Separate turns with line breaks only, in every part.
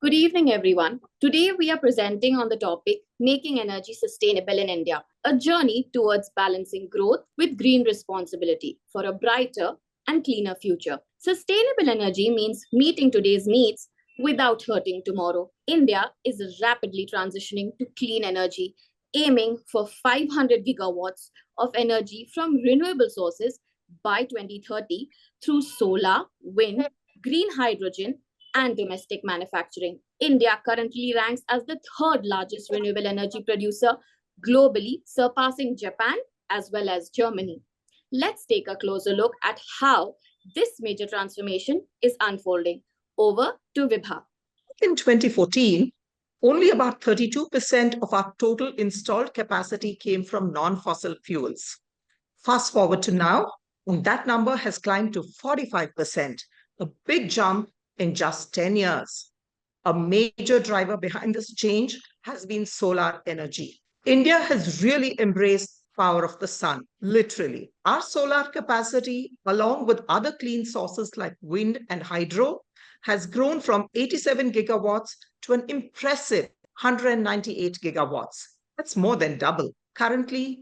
Good evening, everyone. Today we are presenting on the topic Making Energy Sustainable in India, a journey towards balancing growth with green responsibility for a brighter and cleaner future. Sustainable energy means meeting today's needs without hurting tomorrow. India is rapidly transitioning to clean energy, aiming for 500 gigawatts of energy from renewable sources by 2030 through solar, wind, green hydrogen, and domestic manufacturing. India currently ranks as the third largest renewable energy producer globally, surpassing Japan as well as Germany. Let's take a closer look at how this major transformation is unfolding. Over to Vibha.
In 2014, only about 32% of our total installed capacity came from non-fossil fuels. Fast forward to now, and that number has climbed to 45%, a big jump in just 10 years. A major driver behind this change has been solar energy. India has really embraced power of the sun, literally. Our solar capacity, along with other clean sources like wind and hydro, has grown from 87 gigawatts to an impressive 198 gigawatts. That's more than double. Currently,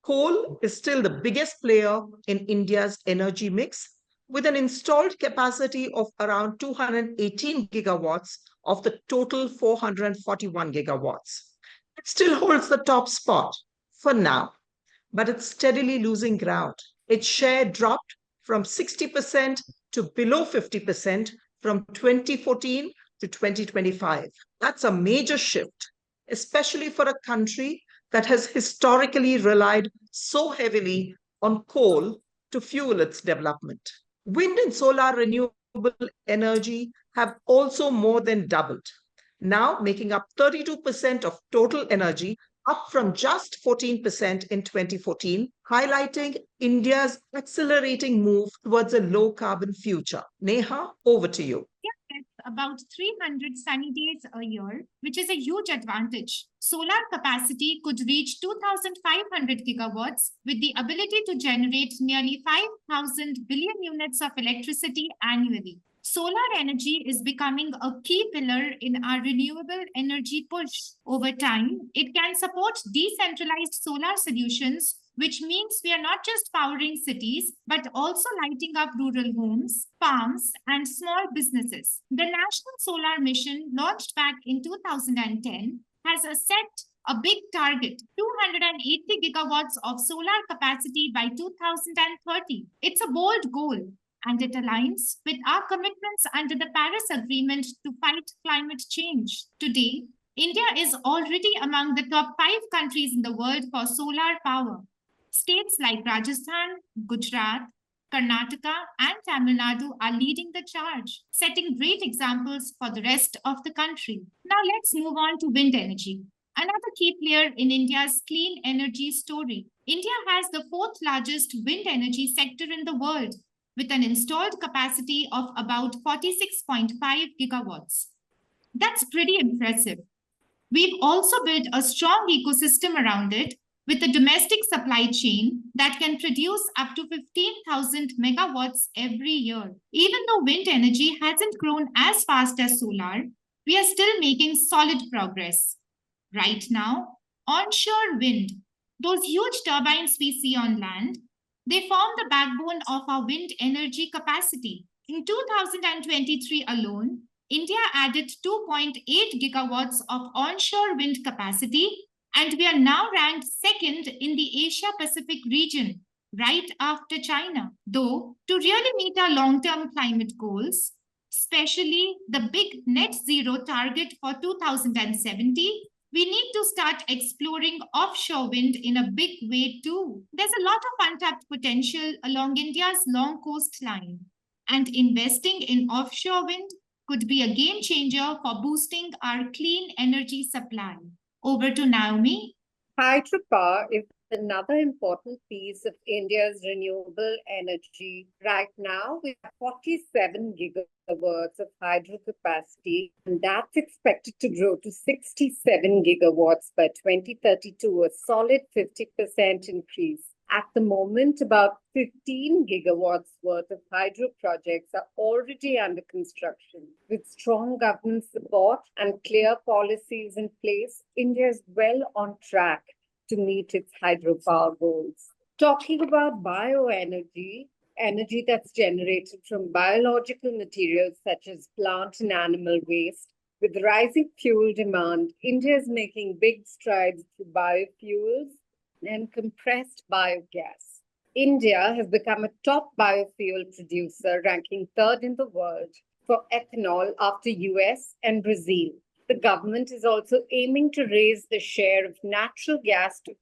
coal is still the biggest player in India's energy mix, with an installed capacity of around 218 gigawatts of the total 441 gigawatts. It still holds the top spot for now, but it's steadily losing ground. Its share dropped from 60% to below 50% from 2014 to 2025. That's a major shift, especially for a country that has historically relied so heavily on coal to fuel its development. Wind and solar renewable energy have also more than doubled, now making up 32% of total energy, up from just 14% in 2014, highlighting India's accelerating move towards a low carbon future. Neha, over to you.
About 300 sunny days a year, which is a huge advantage. Solar capacity could reach 2,500 gigawatts with the ability to generate nearly 5,000 billion units of electricity annually. Solar energy is becoming a key pillar in our renewable energy push. Over time, it can support decentralized solar solutions, which means we are not just powering cities, but also lighting up rural homes, farms, and small businesses. The National Solar Mission, launched back in 2010, has set a big target, 280 gigawatts of solar capacity by 2030. It's a bold goal, and it aligns with our commitments under the Paris Agreement to fight climate change. Today, India is already among the top 5 countries in the world for solar power. States like Rajasthan, Gujarat, Karnataka, and Tamil Nadu are leading the charge, setting great examples for the rest of the country. Now let's move on to wind energy, another key player in India's clean energy story. India has the 4th largest wind energy sector in the world, with an installed capacity of about 46.5 gigawatts. That's pretty impressive. We've also built a strong ecosystem around it, with a domestic supply chain that can produce up to 15,000 megawatts every year. Even though wind energy hasn't grown as fast as solar, we are still making solid progress. Right now, onshore wind, those huge turbines we see on land, they form the backbone of our wind energy capacity. In 2023 alone, India added 2.8 gigawatts of onshore wind capacity, and we are now ranked second in the Asia-Pacific region, right after China. Though, to really meet our long-term climate goals, especially the big net zero target for 2070, we need to start exploring offshore wind in a big way too. There's a lot of untapped potential along India's long coastline, and investing in offshore wind could be a game changer for boosting our clean energy supply. Over to Naomi.
Hydropower is another important piece of India's renewable energy. Right now, we have 47 gigawatts of hydro capacity, and that's expected to grow to 67 gigawatts by 2032, a solid 50% increase. At the moment, about 15 gigawatts worth of hydro projects are already under construction. With strong government support and clear policies in place, India is well on track to meet its hydropower goals. Talking about bioenergy, energy that's generated from biological materials such as plant and animal waste, with rising fuel demand, India is making big strides through biofuels and compressed biogas. India has become a top biofuel producer, ranking third in the world for ethanol after US and Brazil. The government is also aiming to raise the share of natural gas to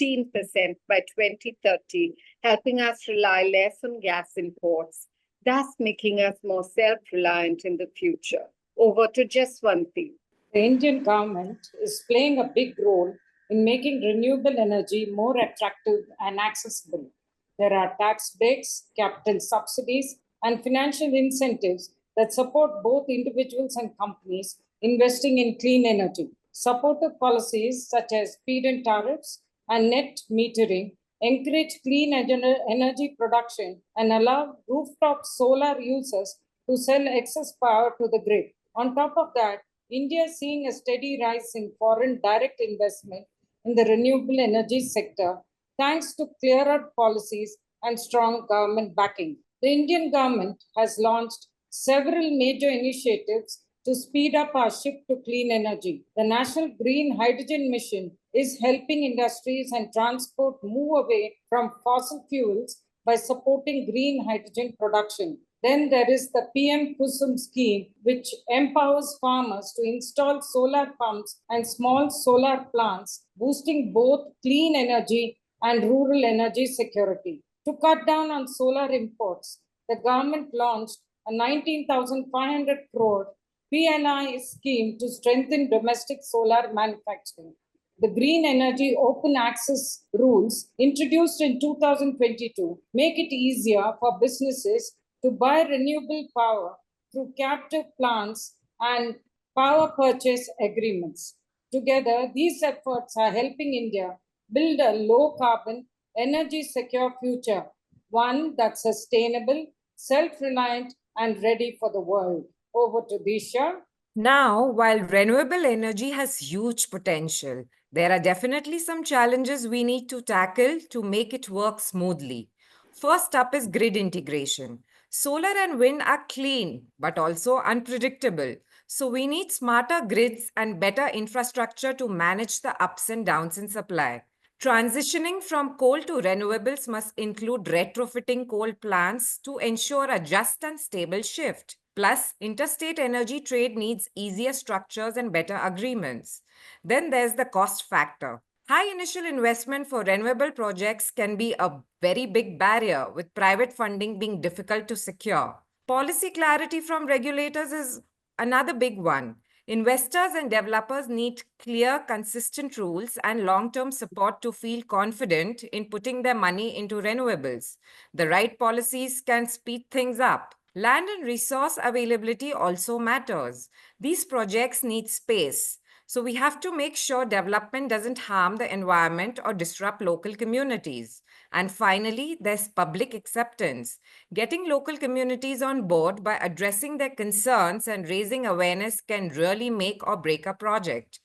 15% by 2030, helping us rely less on gas imports, thus making us more self-reliant in the future. Over to Jaswanti.
The Indian government is playing a big role in making renewable energy more attractive and accessible. There are tax breaks, capital subsidies, and financial incentives that support both individuals and companies investing in clean energy. Supportive policies such as feed-in tariffs and net metering encourage clean energy production and allow rooftop solar users to sell excess power to the grid. On top of that, India is seeing a steady rise in foreign direct investment in the renewable energy sector thanks to clearer policies and strong government backing. The Indian government has launched several major initiatives to speed up our shift to clean energy. The National Green Hydrogen Mission is helping industries and transport move away from fossil fuels by supporting green hydrogen production. Then there is the PM-KUSUM scheme, which empowers farmers to install solar pumps and small solar plants, boosting both clean energy and rural energy security. To cut down on solar imports, the government launched a 19,500 crore PNI scheme to strengthen domestic solar manufacturing. The Green Energy Open Access rules introduced in 2022 make it easier for businesses to buy renewable power through captive plants and power purchase agreements. Together, these efforts are helping India build a low-carbon, energy-secure future, one that's sustainable, self-reliant, and ready for the world. Over to Disha.
Now, while renewable energy has huge potential, there are definitely some challenges we need to tackle to make it work smoothly. First up is grid integration. Solar and wind are clean, but also unpredictable. So we need smarter grids and better infrastructure to manage the ups and downs in supply. Transitioning from coal to renewables must include retrofitting coal plants to ensure a just and stable shift. Plus, interstate energy trade needs easier structures and better agreements. Then there's the cost factor. High initial investment for renewable projects can be a very big barrier, with private funding being difficult to secure. Policy clarity from regulators is another big one. Investors and developers need clear, consistent rules and long-term support to feel confident in putting their money into renewables. The right policies can speed things up. Land and resource availability also matters. These projects need space. So we have to make sure development doesn't harm the environment or disrupt local communities. And finally, there's public acceptance. Getting local communities on board by addressing their concerns and raising awareness can really make or break a project.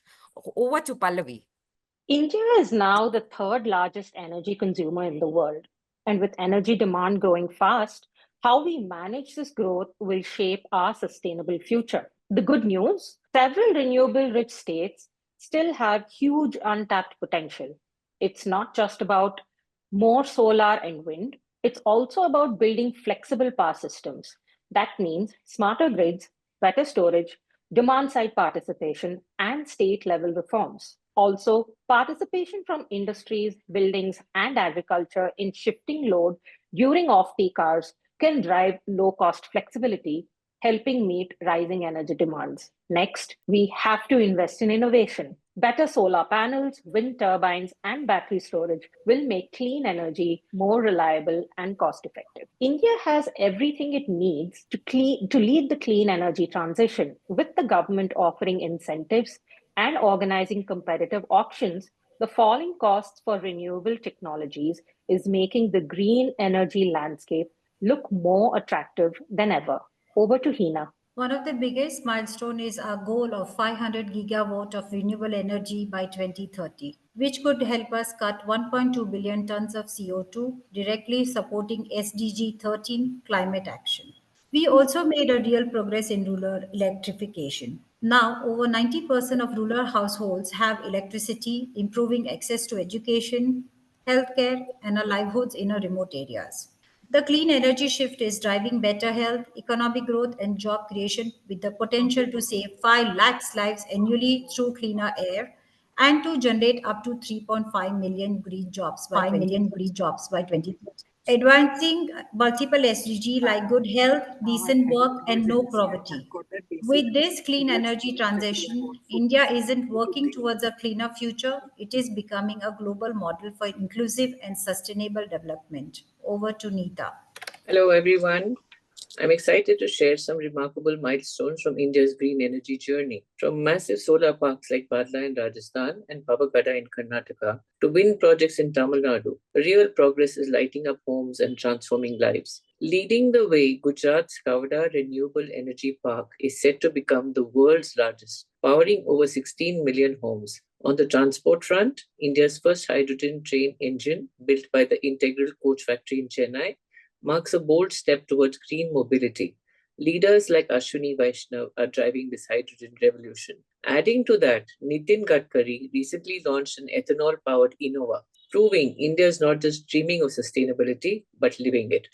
Over to Pallavi.
India is now the third largest energy consumer in the world. And with energy demand growing fast, how we manage this growth will shape our sustainable future. The good news, several renewable rich states still have huge untapped potential. It's not just about more solar and wind, it's also about building flexible power systems. That means smarter grids, better storage, demand side participation, and state level reforms. Also, participation from industries, buildings, and agriculture in shifting load during off-peak hours can drive low-cost flexibility, helping meet rising energy demands. Next, we have to invest in innovation. Better solar panels, wind turbines, and battery storage will make clean energy more reliable and cost-effective. India has everything it needs to lead the clean energy transition. With the government offering incentives and organizing competitive auctions, the The falling costs for renewable technologies is making the green energy landscape look more attractive than ever. Over to Hina.
One of the biggest milestones is our goal of 500 gigawatt of renewable energy by 2030, which could help us cut 1.2 billion tons of CO2, directly supporting SDG 13 climate action. We also made a real progress in rural electrification. Now, over 90% of rural households have electricity, improving access to education, healthcare, and our livelihoods in our remote areas. The clean energy shift is driving better health, economic growth, and job creation with the potential to save 5 lakhs lives annually through cleaner air and to generate up to 3.5 million green jobs by 2030. Advancing multiple SDG like good health, decent work, and no poverty. With this clean energy transition, India isn't working towards a cleaner future, it is becoming a global model for inclusive and sustainable development. Over to Neeta.
Hello, everyone. I'm excited to share some remarkable milestones from India's green energy journey. From massive solar parks like Bhadla in Rajasthan and Pavagada in Karnataka to wind projects in Tamil Nadu, real progress is lighting up homes and transforming lives. Leading the way, Gujarat's Kavada Renewable Energy Park is set to become the world's largest, powering over 16 million homes. On the transport front, India's first hydrogen train engine, built by the Integral Coach Factory in Chennai, marks a bold step towards green mobility. Leaders like Ashwini Vaishnav are driving this hydrogen revolution. Adding to that, Nitin Gadkari recently launched an ethanol-powered Innova, proving India is not just dreaming of sustainability, but living it.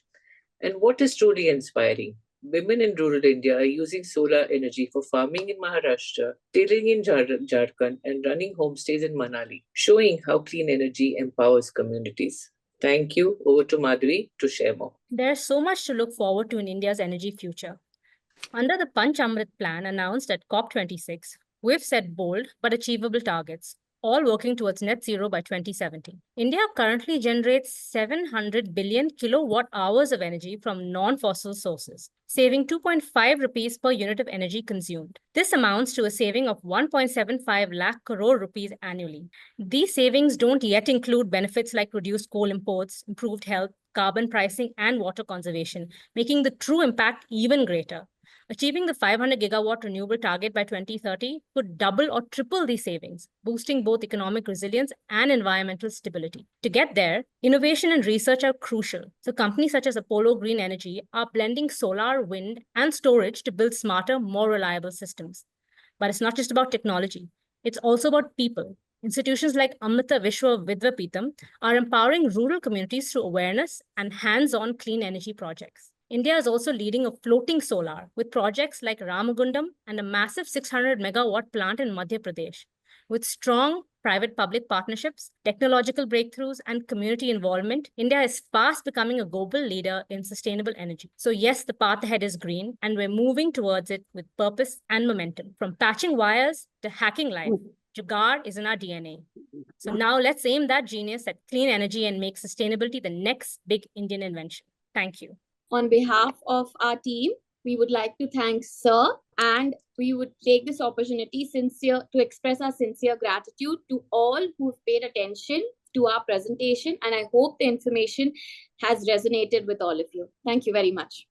And what is truly inspiring? Women in rural India are using solar energy for farming in Maharashtra, tilling in Jharkhand, and running homestays in Manali, showing how clean energy empowers communities. Thank you. Over to Madhuri to share more.
There's so much to look forward to in India's energy future. Under the Panch Amrit plan announced at COP26, we've set bold but achievable targets, all working towards net zero by 2070. India currently generates 700 billion kilowatt hours of energy from non-fossil sources, saving 2.5 rupees per unit of energy consumed. This amounts to a saving of 1.75 lakh crore rupees annually. These savings don't yet include benefits like reduced coal imports, improved health, carbon pricing, and water conservation, making the true impact even greater. Achieving the 500 gigawatt renewable target by 2030 could double or triple these savings, boosting both economic resilience and environmental stability. To get there, innovation and research are crucial. So companies such as Apollo Green Energy are blending solar, wind, and storage to build smarter, more reliable systems. But it's not just about technology. It's also about people. Institutions like Amrita Vishwa Vidyapeetham are empowering rural communities through awareness and hands-on clean energy projects. India is also leading a floating solar with projects like Ramagundam and a massive 600 megawatt plant in Madhya Pradesh. With strong private-public partnerships, technological breakthroughs, and community involvement, India is fast becoming a global leader in sustainable energy. So yes, the path ahead is green, and we're moving towards it with purpose and momentum. From patching wires to hacking life, Jugaad is in our DNA. So now let's aim that genius at clean energy and make sustainability the next big Indian invention. Thank you.
On behalf of our team, we would like to thank Sir, and we would take this opportunity to express our sincere gratitude to all who've paid attention to our presentation, and I hope the information has resonated with all of you. Thank you very much.